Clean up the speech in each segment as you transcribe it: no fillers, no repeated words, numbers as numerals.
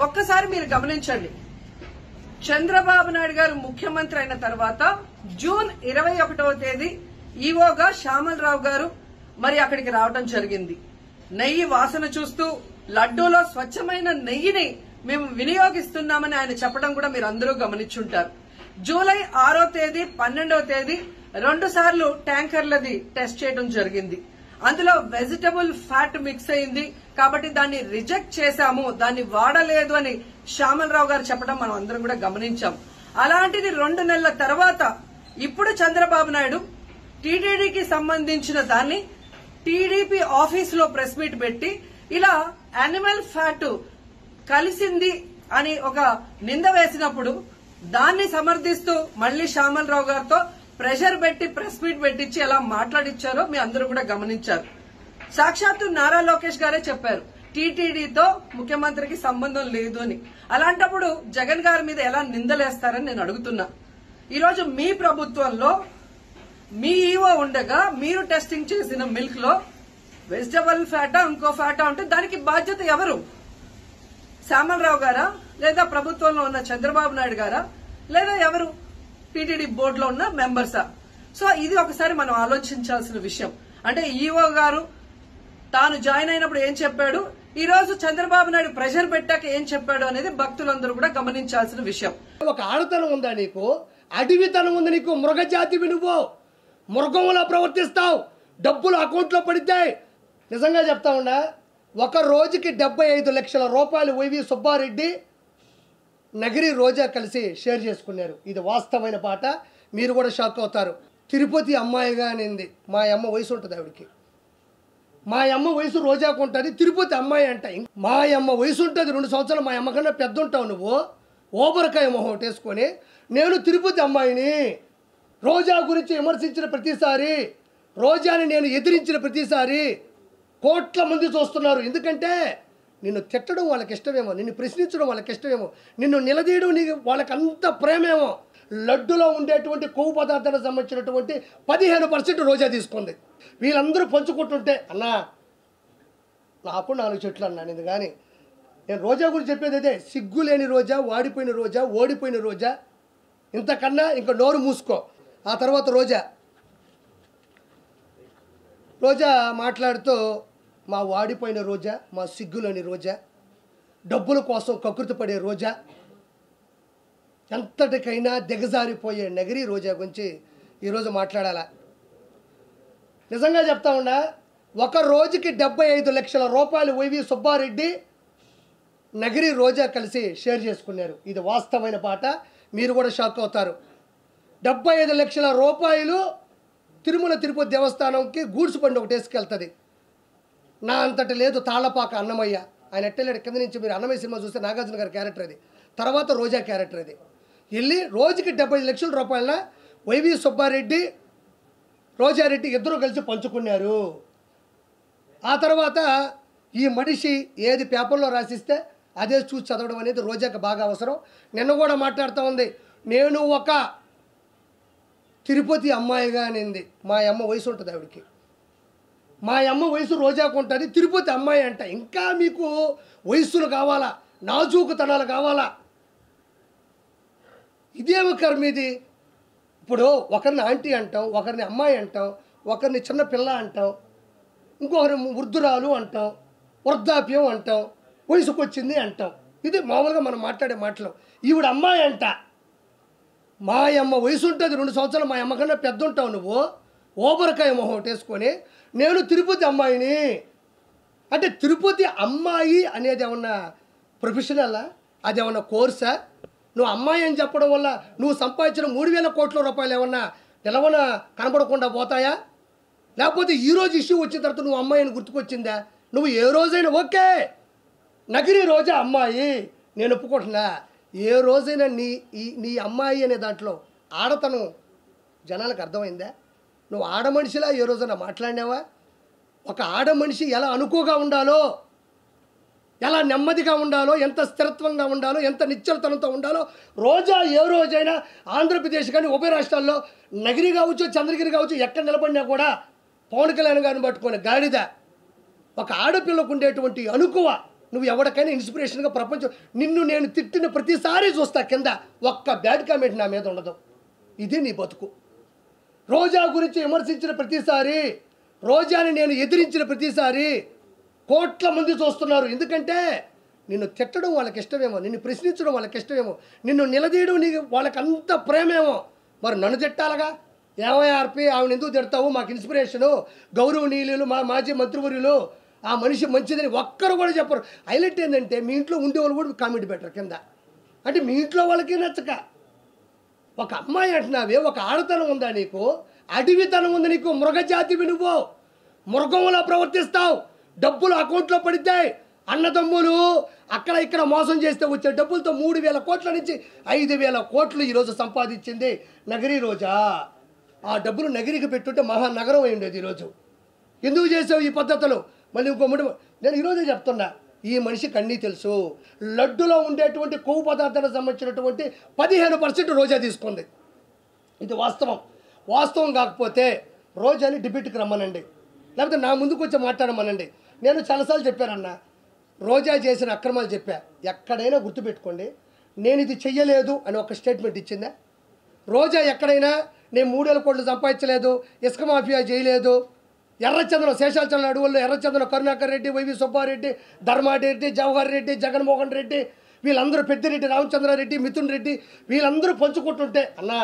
ఒక్కసారి మీరు గమనించండి, చంద్రబాబు నాయుడు గారు ముఖ్యమంత్రి అయిన తర్వాత జూన్ 21వ తేదీ ఈవోగా శ్యామలరావు గారు మరి అక్కడికి రావడం జరిగింది. నెయ్యి వాసన చూస్తూ లడ్డూలో స్వచ్ఛమైన నెయ్యిని మేము వినియోగిస్తున్నామని ఆయన చెప్పడం కూడా మీరు అందరూ గమనించుంటారు. జూలై 6వ తేదీ 12వ తేదీ 2 సార్లు ట్యాంకర్లది టెస్ట్ చేయడం జరిగింది. అందులో వెజిటబుల్ ఫ్యాట్ మిక్స్ అయింది కాబట్టి దాన్ని రిజెక్ట్ చేశాము, దాన్ని వాడలేదు అని శ్యామలరావు గారు చెప్పడం మనం అందరం కూడా గమనించాం. అలాంటిది 2 నెలల తర్వాత ఇప్పుడు చంద్రబాబు నాయుడు టీటీడీకి సంబంధించిన దాన్ని టీడీపీ ఆఫీస్ లో ప్రెస్ మీట్ పెట్టి ఇలా యానిమల్ ఫ్యాట్ కలిసింది అని ఒక నింద వేసినప్పుడు దాన్ని సమర్థిస్తూ మళ్లీ శ్యామలరావు గారితో ప్రెషర్ పెట్టి ప్రెస్ మీట్ పెట్టించి ఎలా మాట్లాడిచ్చారో మీ అందరూ కూడా గమనించారు. సాక్షాత్తు నారా లోకేష్ గారే చెప్పారు టీటీడీతో ముఖ్యమంత్రికి సంబంధం లేదు అని. అలాంటప్పుడు జగన్ గారి మీద ఎలా నిందలేస్తారని నేను అడుగుతున్నా. ఈరోజు మీ ప్రభుత్వంలో మీ ఈవో ఉండగా మీరు టెస్టింగ్ చేసిన మిల్క్ లో వెజిటబుల్ ఫ్యాటా ఇంకో ఫ్యాటా ఉంటే దానికి బాధ్యత ఎవరు? శ్యామలరావు గారా, లేదా ప్రభుత్వంలో ఉన్న చంద్రబాబు నాయుడు గారా, లేదా ఎవరు టీటీడీ బోర్డులో ఉన్న మెంబర్సా? సో ఇది ఒకసారి మనం ఆలోచించాల్సిన విషయం. అంటే ఈవో గారు తాను జాయిన్ అయినప్పుడు ఏం చెప్పాడు, ఈ రోజు చంద్రబాబు నాయుడు ప్రెషర్ పెట్టాక ఏం చెప్పాడు అనేది భక్తులందరూ కూడా గమనించాల్సిన విషయం. ఒక ఆడతనం ఉందా నీకు? అడవితనం ఉంది నీకు. మృగజాతివి నువ్వు. మృగంలా ప్రవర్తిస్తావు. డబ్బులు అకౌంట్లో పడితే నిజంగా చెప్తా ఉన్నా, ఒక రోజుకి 75 లక్షల రూపాయలు వైవి సుబ్బారెడ్డి నగిరి రోజా కలిసి షేర్ చేసుకున్నారు. ఇది వాస్తవమైన పాట. మీరు కూడా షాక్ అవుతారు. తిరుపతి అమ్మాయిగా అనింది. మా అమ్మ వయసు ఉంటుంది ఆవిడికి. మా అమ్మ వయసు రోజాకు ఉంటుంది, తిరుపతి అమ్మాయి అంట. మా అమ్మ వయసు ఉంటుంది 2 సంవత్సరాలు. మా అమ్మ కన్నా పెద్ద ఉంటావు నువ్వు. ఓబరకాయ మొహం వేసుకొని నేను తిరుపతి అమ్మాయిని. రోజా గురించి విమర్శించిన ప్రతిసారి, రోజాని నేను ఎదిరించిన ప్రతిసారి కోట్ల మంది చూస్తున్నారు. ఎందుకంటే నిన్ను తిట్టడం వాళ్ళకి ఇష్టమేమో, నిన్ను ప్రశ్నించడం వాళ్ళకి ఇష్టమేమో, నిన్ను నిలదీయడం నీకు వాళ్ళకి అంత ప్రేమేమో. లడ్డులో ఉండేటువంటి కొవ్వు పదార్థాలకు సంబంధించినటువంటి 15% రోజా తీసుకుంది. వీళ్ళందరూ పంచుకుంటుంటే అన్నా నాకు 4 చెట్లు అన్నా. నేను కానీ నేను రోజా గురించి చెప్పేది అదే. సిగ్గు లేని రోజా, వాడిపోయిన రోజా, ఓడిపోయిన రోజా. ఇంతకన్నా ఇంకా నోరు మూసుకో. ఆ తర్వాత రోజా మాట్లాడుతూ మా వాడిపోయిన రోజా, మా సిగ్గులోని రోజా, డబ్బుల కోసం కకృతి పడే రోజా, ఎంతటికైనా దిగజారిపోయే నగిరి రోజా గురించి ఈరోజు మాట్లాడాలా. నిజంగా చెప్తా ఉన్నా, ఒక రోజుకి 75 లక్షల రూపాయలు వైవి సుబ్బారెడ్డి నగిరి రోజా కలిసి షేర్ చేసుకున్నారు. ఇది వాస్తవమైన పాట. మీరు కూడా షాక్ అవుతారు. 75 లక్షల రూపాయలు తిరుమల తిరుపతి దేవస్థానంకి గూడ్స్ బండి ఒకటి వేసుకెళ్తుంది. నా అంతటి లేదు తాళ్లపాక అన్నమయ్య. ఆయన ఎట్టలేడు కింద నుంచి. మీరు అన్నమయ్య సినిమా చూస్తే నాగార్జున గారి క్యారెక్టర్ అది, తర్వాత రోజా క్యారెక్టర్ అది. వెళ్ళి రోజుకి 75 లక్షల రూపాయల వైవి సుబ్బారెడ్డి, రోజారెడ్డి ఇద్దరు కలిసి పంచుకున్నారు. ఆ తర్వాత ఈ మనిషి ఏది పేపర్లో రాసిస్తే అదే చూసి చదవడం అనేది రోజాకి బాగా అవసరం. నిన్న కూడా మాట్లాడుతూ ఉంది, నేను ఒక తిరుపతి అమ్మాయిగా అనింది. మా అమ్మ వయసు ఉంటుంది ఆవిడికి. మా అమ్మ వయసు రోజాకు ఉంటుంది, తిరుపతి అమ్మాయి అంట. ఇంకా మీకు వయస్సులు కావాలా, నాజూకుతనాలు కావాలా? ఇదేమో కర్మ ఇది. ఇప్పుడు ఒకరిని ఆంటీ అంటాం, ఒకరిని అమ్మాయి అంటాం, ఒకరిని చిన్న పిల్ల అంటాం, ఇంకొకరిని వృద్ధురాలు అంటాం, వృద్ధాప్యం అంటాం, వయసుకు వచ్చింది అంటాం. ఇది మామూలుగా మనం మాట్లాడే మాటలు. ఈవిడ అమ్మాయి అంట. మా అమ్మ వయసు ఉంటుంది 2 సంవత్సరాలు. మా అమ్మ కన్నా పెద్ద ఉంటావు నువ్వు. ఓబరకాయ మొహం వేసుకొని నేను తిరుపతి అమ్మాయిని అంటే, తిరుపతి అమ్మాయి అనేది ఏమన్నా ప్రొఫెషనలా? అదేమన్నా కోర్సా? నువ్వు అమ్మాయి అని చెప్పడం వల్ల నువ్వు సంపాదించిన 3,000 కోట్ల రూపాయలు ఏమన్నా నిలవన కనబడకుండా పోతాయా? లేకపోతే ఈరోజు ఇష్యూ వచ్చిన తర్వాత నువ్వు అమ్మాయి అని గుర్తుకొచ్చిందా? నువ్వు ఏ రోజైనా ఓకే నగిరి రోజా అమ్మాయి నేను ఒప్పుకుంటున్నా. ఏ రోజైనా నీ అమ్మాయి అనే దాంట్లో ఆడతనం జనాలకు అర్థమైందా? నువ్వు ఆడ మనిషిలా ఏ రోజైనా మాట్లాడినావా? ఒక ఆడ మనిషి ఎలా అనుకోగా ఉండాలో, ఎలా నెమ్మదిగా ఉండాలో, ఎంత స్థిరత్వంగా ఉండాలో, ఎంత నిశ్చలతనంతో ఉండాలో రోజా ఏ రోజైనా ఆంధ్రప్రదేశ్ కానీ ఉభయ రాష్ట్రాల్లో నగిరి కావచ్చు, చంద్రగిరి కావచ్చు, ఎక్కడ నిలబడినా కూడా పవన్ కళ్యాణ్ గారిని పట్టుకొని గాడిద ఒక ఆడపిల్లకు ఉండేటువంటి అనుకువ నువ్వు ఎవరికైనా ఇన్స్పిరేషన్గా ప్రపంచం నిన్ను నేను తిట్టిన ప్రతిసారి చూస్తా కింద ఒక్క బ్యాడ్ కామెంట్ నా మీద ఉండదు. ఇది నీ బతుకు. రోజా గురించి విమర్శించిన ప్రతిసారి, రోజాని నేను ఎదిరించిన ప్రతిసారి కోట్ల మంది చూస్తున్నారు. ఎందుకంటే నిన్ను తిట్టడం వాళ్ళకి ఇష్టమేమో, నిన్ను ప్రశ్నించడం వాళ్ళకి ఇష్టమేమో, నిన్ను నిలదీయడం నీకు వాళ్ళకి అంత ప్రేమేమో. మరి నన్ను తిట్టాలగా, ఏమయ్యార్పి ఆవిడ ఎందుకు తిడతావు, మాకు ఇన్స్పిరేషను, గౌరవనీయులు, మా మాజీ మంత్రివర్యులు, ఆ మనిషి మంచిదని ఒక్కరు కూడా చెప్పరు. హైలైట్ ఏంటంటే మీ ఇంట్లో ఉండేవాళ్ళు కూడా కామెంట్ పెట్టరు కింద. అంటే మీ ఇంట్లో వాళ్ళకి నచ్చక ఒక అమ్మాయి అంటున్నావే, ఒక ఆడతనం ఉందా నీకు, అడవితనం ఉంది నీకు, మృగజాతివి నువ్వు, మృగంలా ప్రవర్తిస్తావు. డబ్బులు అకౌంట్లో పడితే అన్నదమ్ములు అక్కడ ఇక్కడ మోసం చేస్తే వచ్చే డబ్బులతో 3,000 కోట్ల నుంచి 5,000 కోట్లు ఈరోజు సంపాదించింది నగరి రోజా. ఆ డబ్బులు నగరికి పెట్టుంటే మహానగరం అయి ఉండేది ఈరోజు. ఎందుకు చేసావు ఈ పద్ధతులు? మళ్ళీ ఇంకో నేను ఈరోజే చెప్తున్నా, ఈ మనిషికి అన్నీ తెలుసు. లడ్డులో ఉండేటువంటి కొవ్వు పదార్థాలకు సంబంధించినటువంటి 15% రోజా తీసుకుంది. ఇది వాస్తవం. వాస్తవం కాకపోతే రోజాని డిబేట్కి రమ్మనండి, లేకపోతే నా ముందుకు వచ్చి మాట్లాడమనండి. నేను చాలాసార్లు చెప్పానన్న, రోజా చేసిన అక్రమాలు చెప్పా. ఎక్కడైనా గుర్తుపెట్టుకోండి, నేను ఇది చెయ్యలేదు అని ఒక స్టేట్మెంట్ ఇచ్చిందా? రోజా ఎక్కడైనా నేను 3,000 కోట్లు సంపాదించలేదు, ఇసుక మాఫియా చేయలేదు, ఎర్రచంద్రం శేషాచలం అడవుల్లో ఎర్రచంద్రం కరుణాకర్ రెడ్డి, వైవి సుబ్బారెడ్డి, ధర్మారెడ్డి, జవహర్ రెడ్డి, జగన్మోహన్ రెడ్డి, వీళ్ళందరూ పెద్దిరెడ్డి రామచంద్రారెడ్డి, మిథున్ రెడ్డి, వీళ్ళందరూ పంచుకుంటుంటే అన్నా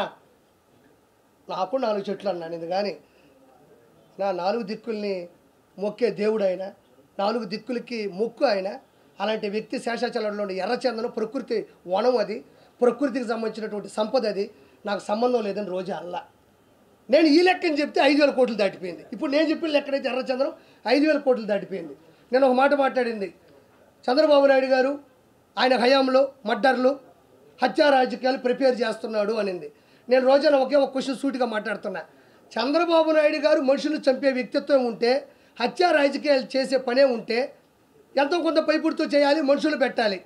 నాకు 4 చెట్లు అన్నాను. ఇది కానీ నా 4 దిక్కుల్ని మొక్కే దేవుడు ఆయన, 4 దిక్కులకి మొక్కు ఆయన. అలాంటి వ్యక్తి శేషాచలంలో ఎర్రచందనం ప్రకృతి వనం, అది ప్రకృతికి సంబంధించినటువంటి సంపద, అది నాకు సంబంధం లేదని రోజా అల్లా. నేను ఈ లెక్కని చెప్తే 5,000 కోట్లు దాటిపోయింది. ఇప్పుడు నేను చెప్పిన లెక్కనైతే ఎర్రచందనం 5,000 కోట్లు దాటిపోయింది. నేను ఒక మాట మాట్లాడింది, చంద్రబాబు నాయుడు గారు ఆయన హయాంలో మర్డర్లు, హత్యా రాజకీయాలు ప్రిపేర్ చేస్తున్నాడు అనింది. నేను రోజాన ఒకే ఒక క్వశ్చన్ సూటిగా మాట్లాడుతున్నా. చంద్రబాబు నాయుడు గారు మనుషులు చంపే వ్యక్తిత్వం ఉంటే, హత్యా రాజకీయాలు చేసే పనే ఉంటే ఎంతో కొంత పైపుడుతూ చేయాలి, మనుషులు పెట్టాలి.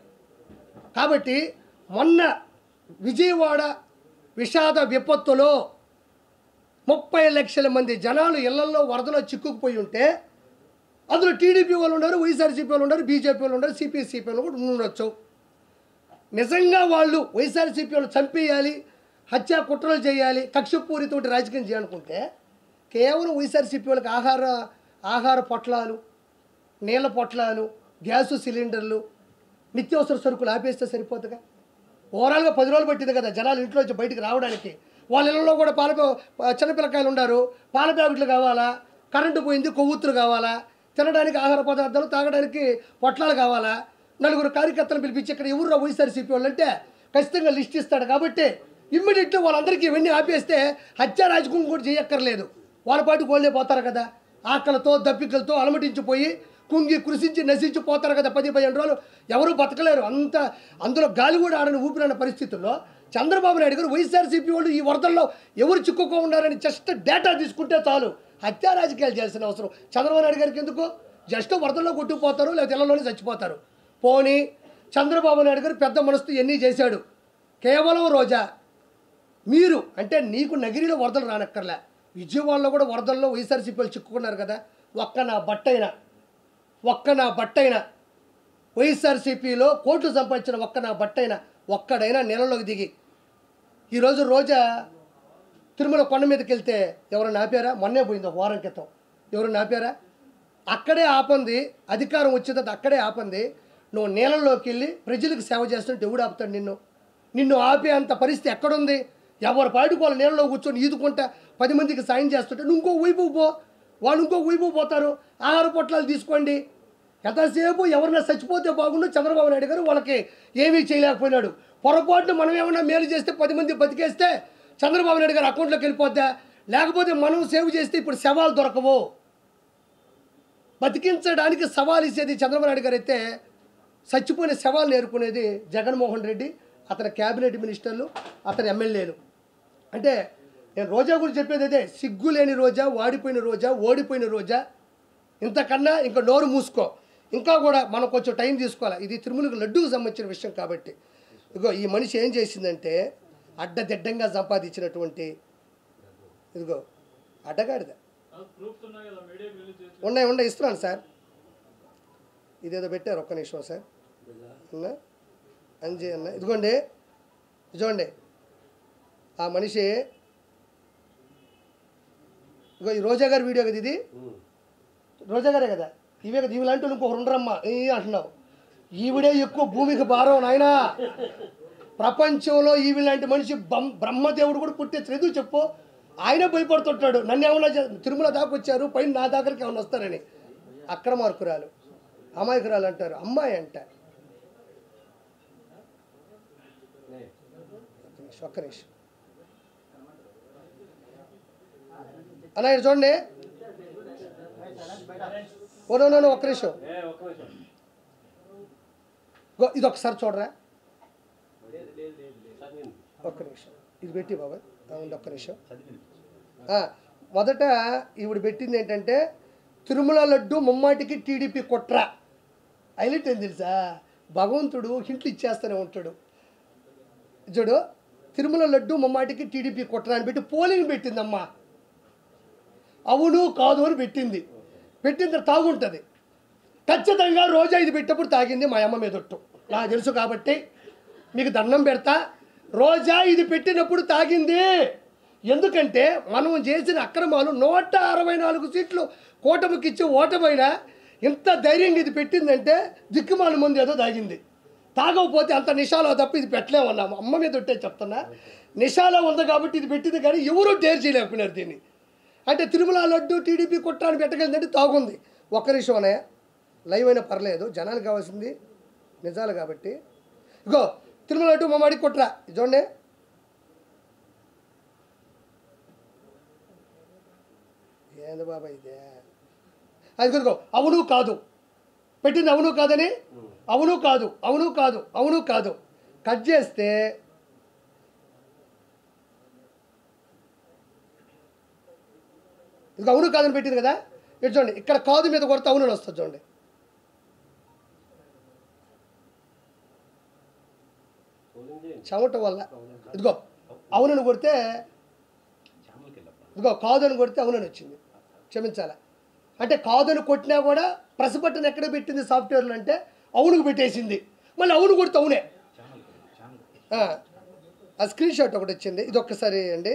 కాబట్టి మొన్న విజయవాడ విషాద విపత్తులో 30 లక్షల మంది జనాలు ఇళ్లలో వరదలో చిక్కుకుపోయి ఉంటే అందులో టీడీపీ వాళ్ళు ఉన్నారు, వైఎస్ఆర్సీపీ వాళ్ళు ఉన్నారు, బీజేపీ వాళ్ళు ఉన్నారు, సిపిఐ వాళ్ళు కూడా ఉండొచ్చు. నిజంగా వాళ్ళు వైఎస్ఆర్సీపీ వాళ్ళు చంపేయాలి, హత్యా కుట్రలు చేయాలి, కక్షపూరితోటి రాజకీయం చేయాలనుకుంటే కేవలం వైఎస్ఆర్సీపీ వాళ్ళకి ఆహార పొట్లాలు, నీళ్ళ పొట్లాలు, గ్యాసు సిలిండర్లు, నిత్యావసర సరుకులు ఆపేస్తే సరిపోతుందిగా. ఓవరాల్గా 10 రోజులు పట్టింది కదా జనాలు ఇంట్లో నుంచి బయటికి రావడానికి. వాళ్ళ ఇళ్ళలో కూడా చిన్నపిల్లకాయలు ఉన్నారు, పాల ప్యాకెట్లు కావాలా, కరెంటు పోయింది, కొవ్వొత్తులు కావాలా, తినడానికి ఆహార పదార్థాలు, తాగడానికి పొట్లాలు కావాలా. 4 కార్యకర్తలు పిలిపించి ఇక్కడ ఎవరు వైఎస్ఆర్సీపీ వాళ్ళు అంటే ఖచ్చితంగా లిస్ట్ ఇస్తాడు. కాబట్టి ఇమ్మీడియట్గా వాళ్ళందరికీ ఇవన్నీ ఆపేస్తే హత్యా రాజకీయం కూడా చేయక్కర్లేదు, వాళ్ళ పాటు కోళ్ళే పోతారు కదా. ఆకలితో దప్పికలతో అలమటించిపోయి కుంగి కృషించి నశించిపోతారు కదా. 10-15 రోజులు ఎవరూ బతకలేరు. అందులో గాలి కూడా ఆడని ఊపిరన్న పరిస్థితుల్లో చంద్రబాబు నాయుడు గారు వైఎస్ఆర్సీపీ వాళ్ళు ఈ వరదల్లో ఎవరు చిక్కుకో ఉన్నారని జస్ట్ డేటా తీసుకుంటే చాలు, హత్యా రాజకీయాలు చేయాల్సిన అవసరం చంద్రబాబు నాయుడు గారికి ఎందుకు? జస్ట్ వరదల్లో కొట్టుకుపోతారు, లేకపోతే ఇళ్లలోనే చచ్చిపోతారు. పోనీ చంద్రబాబు నాయుడు గారు పెద్ద మనసుతో ఎన్ని చేశాడు. కేవలం రోజా మీరు అంటే నీకు నగిరిలో వరదలు రానక్కర్లే, విజయవాడలో కూడా వరదల్లో వైఎస్ఆర్సీపీ వాళ్ళు చిక్కుకున్నారు కదా. ఒక్క నా బట్టైనా వైఎస్ఆర్సీపీలో కోట్లు సంపాదించిన నా బట్టైనా ఒక్కడైనా నీళ్ళలోకి దిగి ఈరోజు రోజా తిరుమల కొండ మీదకి వెళ్తే ఎవరైనా ఆపారా? మొన్నే పోయింది, ఒక వారం క్రితం. ఎవరైనా ఆపారా? అక్కడే ఆపంది, అధికారం వచ్చిన తర్వాత అక్కడే ఆపంది. నువ్వు నీళ్ళలోకి వెళ్ళి ప్రజలకు సేవ చేస్తుంటే ఎవడు ఆపుతాడు నిన్ను ఆపే అంత పరిస్థితి ఎక్కడుంది? ఎవరి పాటికి వాళ్ళు నీళ్ళలో కూర్చొని ఈదుకుంటా 10 మందికి సాయం చేస్తుంటే నువ్వు ఇంకో వైపు పో, వాళ్ళు ఇంకో వైపు పోతారు. ఆహార పొట్లాలు తీసుకోండి. ఎంతసేపు ఎవరైనా చచ్చిపోతే బాగుండు, చంద్రబాబు నాయుడు గారు వాళ్ళకి ఏమీ చేయలేకపోయినాడు. పొరపాటున మనం ఏమన్నా మేలు చేస్తే 10 మంది బతికేస్తే చంద్రబాబు నాయుడు గారు అకౌంట్లోకి వెళ్ళిపోద్దా? లేకపోతే మనం సేవ్ చేస్తే ఇప్పుడు శవాలు దొరకవు. బతికించడానికి సవాల్ ఇచ్చేది చంద్రబాబు నాయుడు గారు అయితే, చచ్చిపోయిన శవాలు ఏరుకునేది జగన్మోహన్ రెడ్డి, అతని క్యాబినెట్ మినిస్టర్లు, అతని ఎమ్మెల్యేలు. అంటే నేను రోజా గురించి చెప్పేది అదే, సిగ్గులేని రోజా, వాడిపోయిన రోజా, ఓడిపోయిన రోజా. ఇంతకన్నా ఇంకా నోరు మూసుకో. ఇంకా కూడా మనం కొంచెం టైం తీసుకోవాలి. ఇది తిరుమలకు లడ్డూకు సంబంధించిన విషయం కాబట్టి. ఇదిగో ఈ మనిషి ఏం చేసిందంటే అడ్డదిడ్డంగా సంపాదించినటువంటి ఇదిగో అడ్డగాడిద ఉన్నాయి ఇస్తున్నాను సార్. ఇదేదో పెట్టారు, ఒక్క నిమిషం సార్ అన్న అంజయ్ అన్న. ఇదిగోండి చూడండి, ఆ మనిషి ఇగో ఈ రోజా గారి వీడియో కదా ఇది, రోజా గారే కదా, ఇవే కదా, ఇవి లాంటి ఇంకొకరు ఉండరమ్మా అంటున్నావు. ఈవిడే ఎక్కువ భూమికి భారం నాయన. ప్రపంచంలో ఈవి లాంటి మనిషి బ్రహ్మదేవుడు కూడా పుట్టించలేదు. ఎందుకు చెప్పు, ఆయన భయపడుతుంటాడు. నన్ను ఏమన్నా తిరుమల దాకా వచ్చారు, పైన నా దగ్గరికి ఏమన్నా వస్తారని. అక్రమార్కురాలు, అమాయకురాలు అంటారు, అమ్మాయి అంట. ఒక్క నిమిషం అన్న, ఇక్కడ చూడండి. ఓ నో ఒక్క నిమిషం, ఇది ఒకసారి చూడరా, ఒక్క నిమిషం ఇది పెట్టి బాబాయ్, ఒక్క నిమిషం. మొదట ఈవిడ పెట్టింది ఏంటంటే తిరుమల లడ్డు ముమ్మాటికి టీడీపీ కుట్ర. హైలైట్ ఏం తెలుసా, భగవంతుడు హింట్లు ఇచ్చేస్తూనే ఉంటాడు. చూడు, తిరుమల లడ్డు ముమ్మాటికి టీడీపీ కుట్ర అని పెట్టి పోలింగ్ పెట్టిందమ్మా. అవును కాదు అని పెట్టింది. పెట్టిన తర్వాత తాగుంటుంది ఖచ్చితంగా. రోజా ఇది పెట్టినప్పుడు తాగింది మా అమ్మ మీదొట్టు, నాకు తెలుసు కాబట్టి మీకు దండం పెడతా. రోజా ఇది పెట్టినప్పుడు తాగింది. ఎందుకంటే మనం చేసిన అక్రమాలు 164 సీట్లు కూటమికి ఇచ్చి ఓటమైనా ఇంత ధైర్యంగా ఇది పెట్టిందంటే దిక్కుమాల ముందు ఏదో తాగింది. తాగకపోతే అంత నిషాలో తప్ప ఇది పెట్టలేమన్నాము. అమ్మ మీద ఉంటే చెప్తున్నా, నిషాలో ఉంది కాబట్టి ఇది పెట్టింది, కానీ ఎవరూ డేర్ చేయలేకపోయినారు దీన్ని. అంటే తిరుమల లడ్డు టీడీపీ కుట్రాన్ని పెట్టగలిందంటే తాగుంది. ఒక్క నిమిషం అనే లైవ్ అయినా పర్లేదు, జనానికి కావాల్సింది నిజాలు కాబట్టి. ఇగో తిరుమల లడ్డు మమ్మాడి కుట్ర చూడండి. ఏంది బాబా ఇదే, అది కుదుకో. అవును కాదు పెట్టింది, అవును కాదని, అవును కాదు, అవును కాదు, అవును కాదు కట్ చేస్తే ఇది అవును కాదని పెట్టింది కదా. ఇటు చూడండి, ఇక్కడ కాదు మీద కొడితే అవును వస్తుంది చూడండి. చెమట వల్ల ఇదిగో అవునని కొడితే, ఇదిగో కాదు అని కొడితే అవునని వచ్చింది. క్షమించాలా అంటే కాదని కొట్టినా కూడా ప్రెస్ బటన్ ఎక్కడ పెట్టింది సాఫ్ట్వేర్లో అంటే అవునుకు పెట్టేసింది. మళ్ళీ అవును కొడితే అవునే. ఆ స్క్రీన్ షాట్ ఒకటి వచ్చింది, ఇది ఒక్కసారి అండి.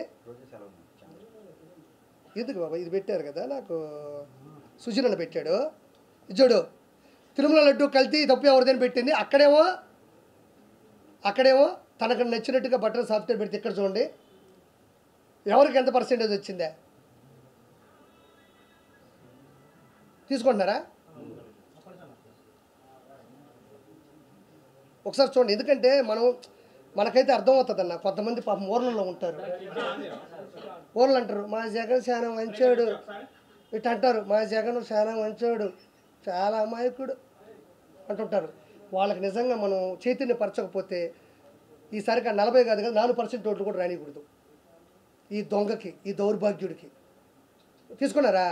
ఎందుకు బాబా ఇది పెట్టారు కదా, నాకు సుజనని పెట్టాడు. చూడు, తిరుమల లడ్డు కల్తీ తప్పు ఎవరిదని పెట్టింది. అక్కడేమో తనకు నచ్చినట్టుగా బటన్ సాఫ్ట్వేర్ పెడితే ఇక్కడ చూడండి ఎవరికి ఎంత పర్సెంటేజ్ వచ్చిందే తీసుకుంటున్నారా ఒకసారి చూడండి. ఎందుకంటే మనకైతే అర్థమవుతుందన్న. కొంతమంది పాపం ఊర్లలో ఉంటారు, ఊర్లు అంటారు మా జగన్ చాలా మంచోడు, ఇటు అంటారు మా జగన్ చాలా మంచోడు, చాలా అమాయకుడు అంటుంటారు. వాళ్ళకి నిజంగా మనం చైతన్యపరచకపోతే ఈసారికి 40 కాదు కదా 4% ఓట్లు కూడా రానికూడదు ఈ దొంగకి, ఈ దౌర్భాగ్యుడికి. తీసుకున్నారా?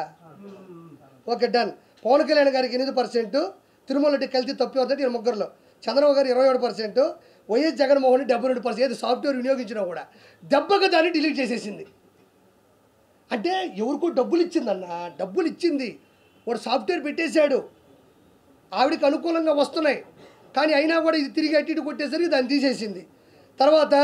Okay done. పవన్ కళ్యాణ్ గారికి 8%, తిరుమల రెడ్డి కల్తీ తప్పి వద్దంటే 23లో, చంద్రబాబు గారు 27%, వైఎస్ జగన్మోహన్ రెడ్డి 72%. ఏది సాఫ్ట్వేర్ వినియోగించినా కూడా దెబ్బగా దాన్ని డిలీట్ చేసేసింది. అంటే ఎవరికో డబ్బులు ఇచ్చిందన్న, డబ్బులు ఇచ్చింది, వాడు సాఫ్ట్వేర్ పెట్టేశాడు, ఆవిడకి అనుకూలంగా వస్తున్నాయి, కానీ అయినా కూడా ఇది తిరిగి అట్టి కొట్టేసరికి దాన్ని తీసేసింది. తర్వాత